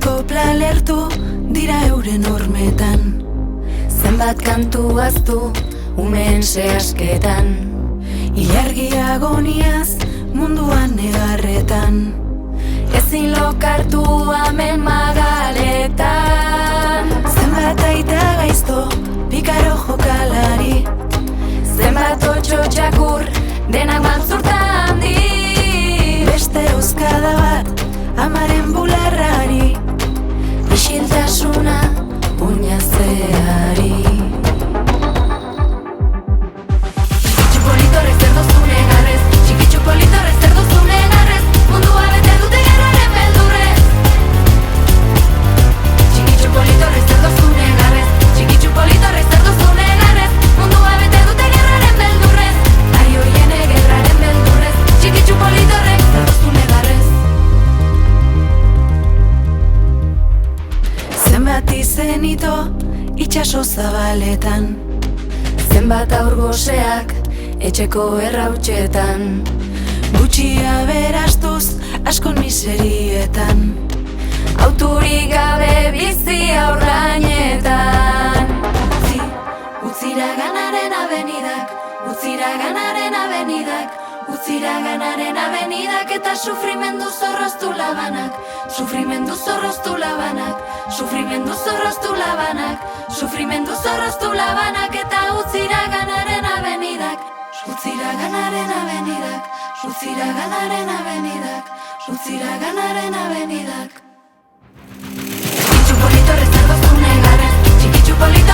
kopla lertu dira euren hormetan. Zenbat kantu aztu umeen sehasketan. Ilargi agoniaz munduan negarretan. Ezin lokartu amen magaletan. Zenbat aita gaizto pikaro jokalari. Zenbat otxo txakur denak maltzurtan di. Beste euskada bat amaren bularrari. Isiltasuna uñazeari. Txikitxu politorrek zer doztu negarrez. Txikitxu politorrek zer doztu negarrez. Mundua bete dute gerraren beldurrez. Txikitxu politorrek zer doztu negarrez. Txikitxu politorrek zer doztu negarrez. Mundua bete dute gerraren beldurrez. Ai hoiene gerraren beldurrez. Txikitxu politorrek zer doztu negarrez. Zenbat izenito itxaso zabaletan. Zenbat aur goseak etxeko errautxetan. Gutxi aberastuz askon miserietan. Auturik gabe bizi aurrainetan. Utzira ganaren abenidak, utzira ganaren abenidak, utzira ganaren abenidak eta sufrimendu zorroztu labanak, sufrimendu zorroztu labanak, sufrimendu zorroztu labanak, sufrimendu zorroztu labanak eta utzira ganaren abenidak, utzira ganaren abenidak, utzira ganaren abenidak, utzira ganaren abenidak. Txikitxu politorrez zer doztu negarrez. Txikitxu politorrez